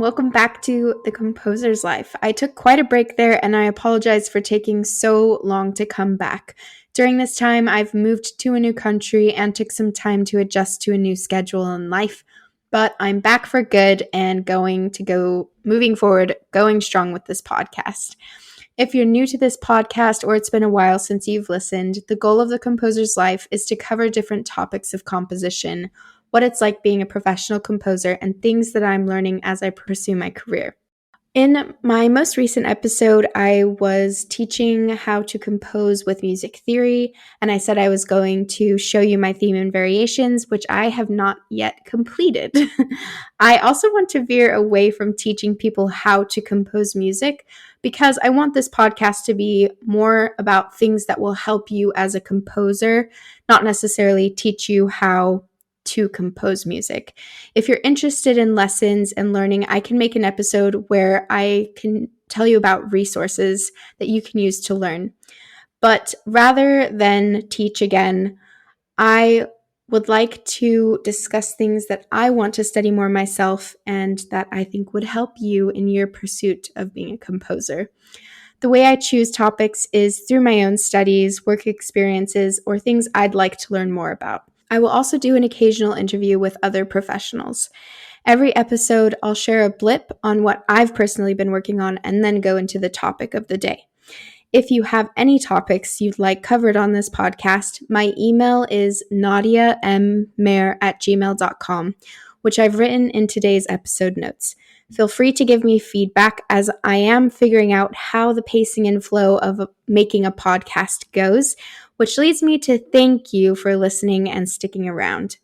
welcome back to The Composer's Life. I took quite a break there, and I apologize for taking so long to come back. During this time, I've moved to a new country and took some time to adjust to a new schedule in life, but I'm back for good and moving forward, going strong with this podcast. If you're new to this podcast or it's been a while since you've listened, the goal of The Composer's Life is to cover different topics of composition, what it's like being a professional composer, and things that I'm learning as I pursue my career. In my most recent episode, I was teaching how to compose with music theory, and I said I was going to show you my theme and variations, which I have not yet completed. I also want to veer away from teaching people how to compose music because I want this podcast to be more about things that will help you as a composer, not necessarily teach you how to compose music. If you're interested in lessons and learning, I can make an episode where I can tell you about resources that you can use to learn. But rather than teach again, I would like to discuss things that I want to study more myself and that I think would help you in your pursuit of being a composer. The way I choose topics is through my own studies, work experiences, or things I'd like to learn more about. I will also do an occasional interview with other professionals. Every episode, I'll share a blip on what I've personally been working on and then go into the topic of the day. If you have any topics you'd like covered on this podcast, my email is nadiammayer@gmail.com, which I've written in today's episode notes. Feel free to give me feedback as I am figuring out how the pacing and flow of making a podcast goes, which leads me to thank you for listening and sticking around.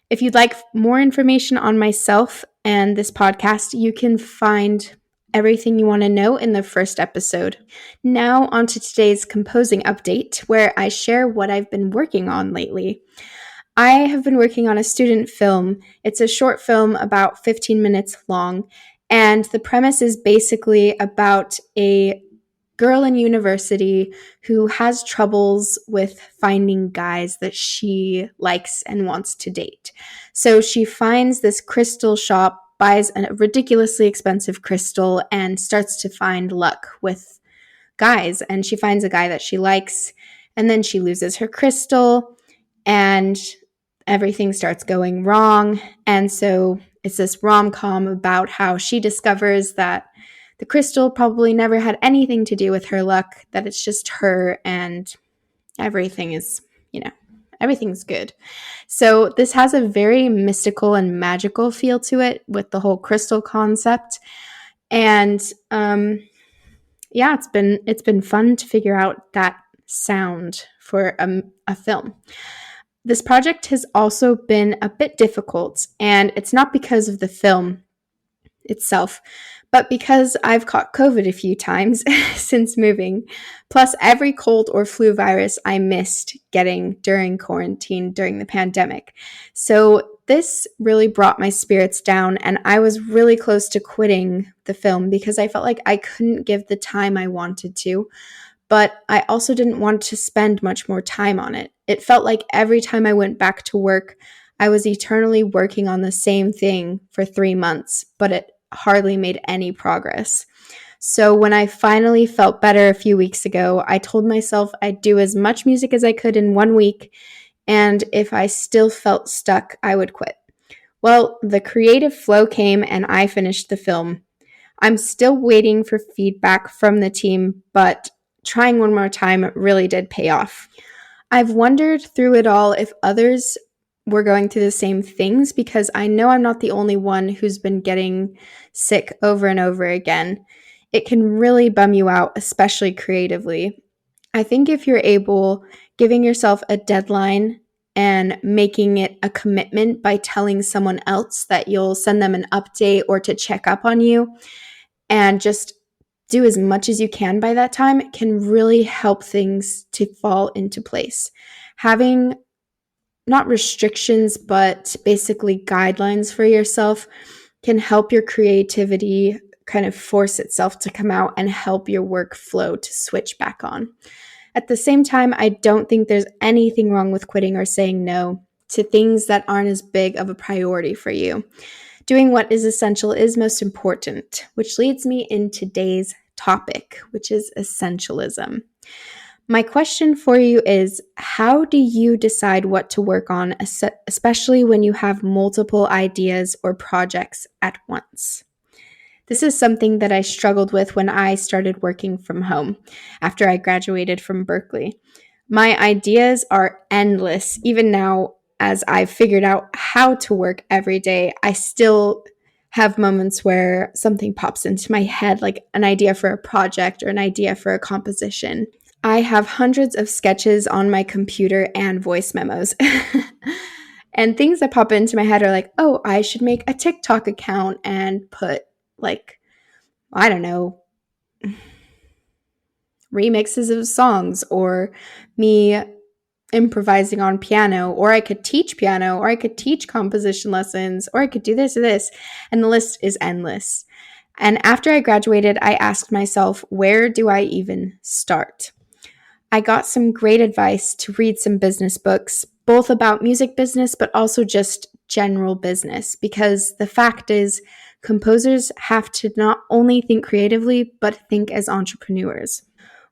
If you'd like more information on myself and this podcast, you can find everything you want to know in the first episode. Now on to today's composing update, where I share what I've been working on lately. I have been working on a student film. It's a short film about 15 minutes long, and the premise is basically about a girl in university who has troubles with finding guys that she likes and wants to date. So she finds this crystal shop, buys a ridiculously expensive crystal, and starts to find luck with guys. And she finds a guy that she likes, and then she loses her crystal, and everything starts going wrong. And so it's this rom-com about how she discovers that the crystal probably never had anything to do with her luck, that it's just her, and everything's good. So this has a very mystical and magical feel to it with the whole crystal concept. And it's been fun to figure out that sound for a film. This project has also been a bit difficult, and it's not because of the film itself, but because I've caught COVID a few times since moving, plus every cold or flu virus I missed getting during quarantine during the pandemic. So this really brought my spirits down, and I was really close to quitting the film because I felt like I couldn't give the time I wanted to, but I also didn't want to spend much more time on it. It felt like every time I went back to work, I was eternally working on the same thing for 3 months, but it hardly made any progress. So when I finally felt better a few weeks ago, I told myself I'd do as much music as I could in 1 week, and if I still felt stuck, I would quit. Well, the creative flow came and I finished the film. I'm still waiting for feedback from the team, but trying one more time really did pay off. I've wondered through it all if others were going through the same things, because I know I'm not the only one who's been getting sick over and over again. It can really bum you out, especially creatively. I think if you're able, giving yourself a deadline and making it a commitment by telling someone else that you'll send them an update or to check up on you, and just do as much as you can by that time, can really help things to fall into place. Having not restrictions, but basically guidelines for yourself can help your creativity kind of force itself to come out and help your workflow to switch back on. At the same time, I don't think there's anything wrong with quitting or saying no to things that aren't as big of a priority for you. Doing what is essential is most important, which leads me in today's topic, which is essentialism. My question for you is, how do you decide what to work on, especially when you have multiple ideas or projects at once? This is something that I struggled with when I started working from home after I graduated from Berkeley. My ideas are endless. Even now, as I've figured out how to work every day, I still have moments where something pops into my head, like an idea for a project or an idea for a composition. I have hundreds of sketches on my computer and voice memos. And things that pop into my head are like, oh, I should make a TikTok account and put, like, I don't know, remixes of songs, or me improvising on piano, or I could teach piano, or I could teach composition lessons, or I could do this or this. And the list is endless. And after I graduated, I asked myself, where do I even start? I got some great advice to read some business books, both about music business, but also just general business, because the fact is, composers have to not only think creatively, but think as entrepreneurs.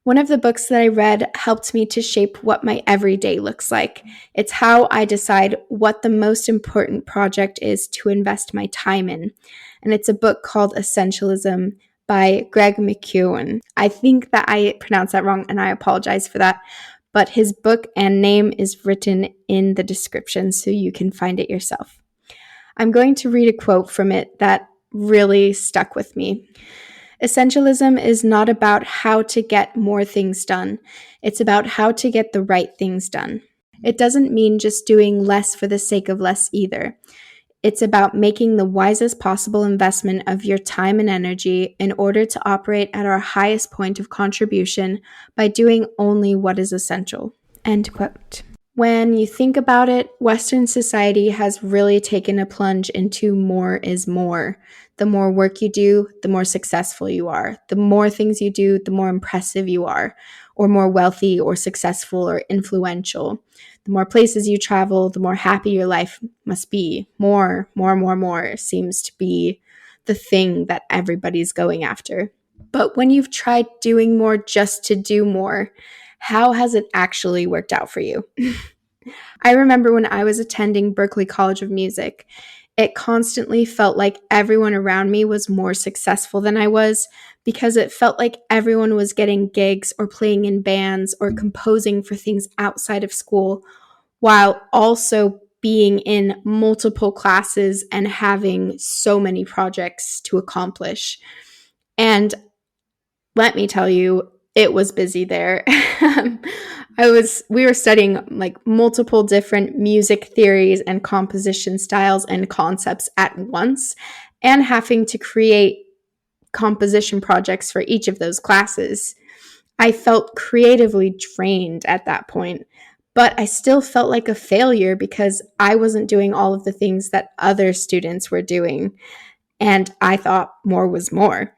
One of the books that I read helped me to shape what my everyday looks like. It's how I decide what the most important project is to invest my time in. And it's a book called Essentialism by Greg McKeown. I think that I pronounced that wrong, and I apologize for that. But his book and name is written in the description, so you can find it yourself. I'm going to read a quote from it that really stuck with me. Essentialism is not about how to get more things done. It's about how to get the right things done. It doesn't mean just doing less for the sake of less either. It's about making the wisest possible investment of your time and energy in order to operate at our highest point of contribution by doing only what is essential. End quote. When you think about it, Western society has really taken a plunge into more is more. The more work you do, the more successful you are. The more things you do, the more impressive you are, or more wealthy or successful or influential. The more places you travel, the more happy your life must be. More seems to be the thing that everybody's going after. But when you've tried doing more just to do more, how has it actually worked out for you? I remember when I was attending Berklee College of Music, it constantly felt like everyone around me was more successful than I was, because it felt like everyone was getting gigs or playing in bands or composing for things outside of school, while also being in multiple classes and having so many projects to accomplish. And let me tell you, it was busy there. We were studying like multiple different music theories and composition styles and concepts at once, and having to create composition projects for each of those classes. I felt creatively drained at that point, but I still felt like a failure because I wasn't doing all of the things that other students were doing, and I thought more was more.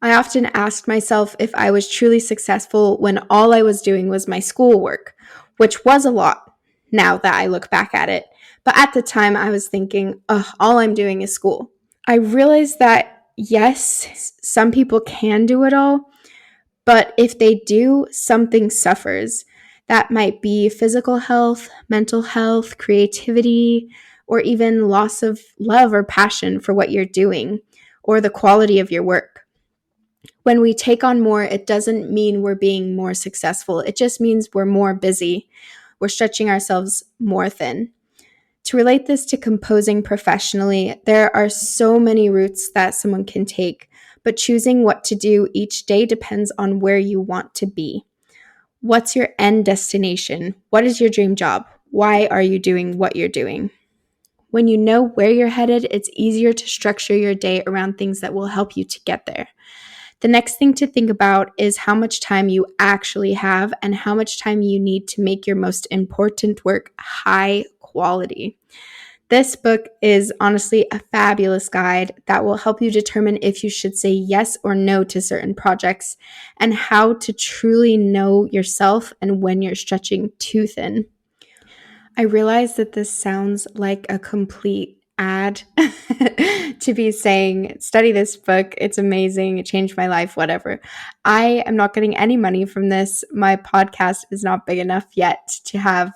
I often asked myself if I was truly successful when all I was doing was my schoolwork, which was a lot now that I look back at it. But at the time, I was thinking, all I'm doing is school. I realized that, yes, some people can do it all, but if they do, something suffers. That might be physical health, mental health, creativity, or even loss of love or passion for what you're doing, or the quality of your work. When we take on more, it doesn't mean we're being more successful. It just means we're more busy. We're stretching ourselves more thin. To relate this to composing professionally, there are so many routes that someone can take, but choosing what to do each day depends on where you want to be. What's your end destination? What is your dream job? Why are you doing what you're doing? When you know where you're headed, it's easier to structure your day around things that will help you to get there. The next thing to think about is how much time you actually have and how much time you need to make your most important work high quality. This book is honestly a fabulous guide that will help you determine if you should say yes or no to certain projects, and how to truly know yourself and when you're stretching too thin. I realize that this sounds like a complete ad to be saying, study this book, it's amazing, it changed my life, whatever. I am not getting any money from this. My podcast is not big enough yet to have,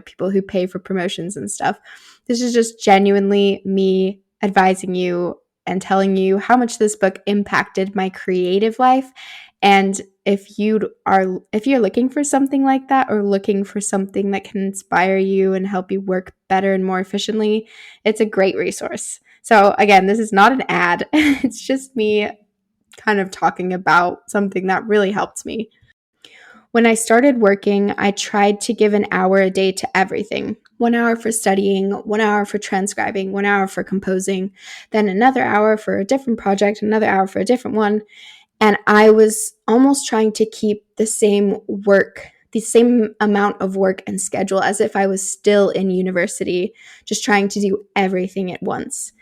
people who pay for promotions and stuff. This is just genuinely me advising you and telling you how much this book impacted my creative life. And if you're looking for something like that, or looking for something that can inspire you and help you work better and more efficiently, it's a great resource. So again, this is not an ad. It's just me kind of talking about something that really helped me. When I started working, I tried to give an hour a day to everything. 1 hour for studying, 1 hour for transcribing, 1 hour for composing, then another hour for a different project, another hour for a different one. And I was almost trying to keep the same amount of work and schedule as if I was still in university, just trying to do everything at once.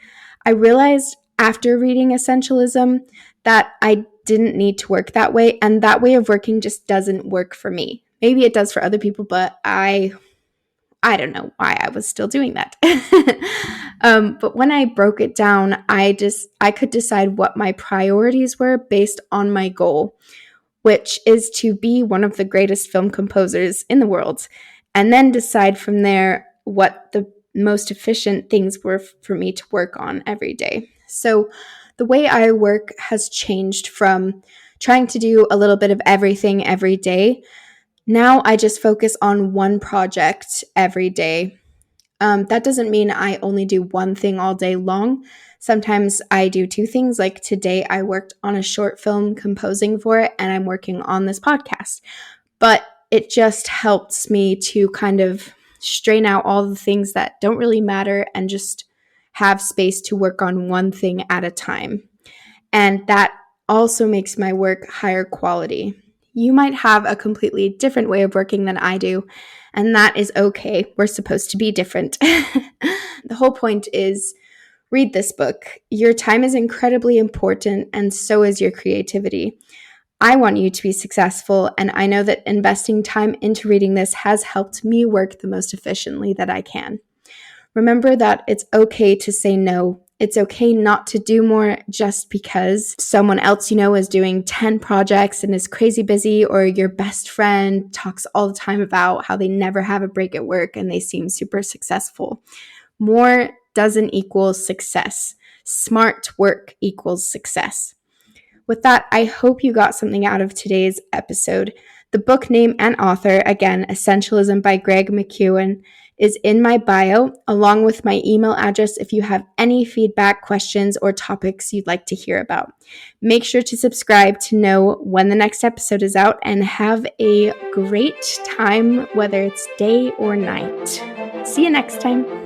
I realized after reading Essentialism that I didn't need to work that way, and that way of working just doesn't work for me. Maybe it does for other people, but I don't know why I was still doing that. But when I broke it down, I could decide what my priorities were based on my goal, which is to be one of the greatest film composers in the world, and then decide from there what the most efficient things were for me to work on every day. So the way I work has changed from trying to do a little bit of everything every day. Now I just focus on one project every day. That doesn't mean I only do one thing all day long. Sometimes I do two things. Like today, I worked on a short film composing for it, and I'm working on this podcast. But it just helps me to kind of strain out all the things that don't really matter and just have space to work on one thing at a time. And that also makes my work higher quality. You might have a completely different way of working than I do, and that is okay. We're supposed to be different. The whole point is, read this book. Your time is incredibly important, and so is your creativity. I want you to be successful, and I know that investing time into reading this has helped me work the most efficiently that I can. Remember that it's okay to say no. It's okay not to do more just because someone else you know is doing 10 projects and is crazy busy, or your best friend talks all the time about how they never have a break at work and they seem super successful. More doesn't equal success. Smart work equals success. With that, I hope you got something out of today's episode. The book name and author, again, Essentialism by Greg McKeown, is in my bio, along with my email address if you have any feedback, questions, or topics you'd like to hear about. Make sure to subscribe to know when the next episode is out, and have a great time, whether it's day or night. See you next time.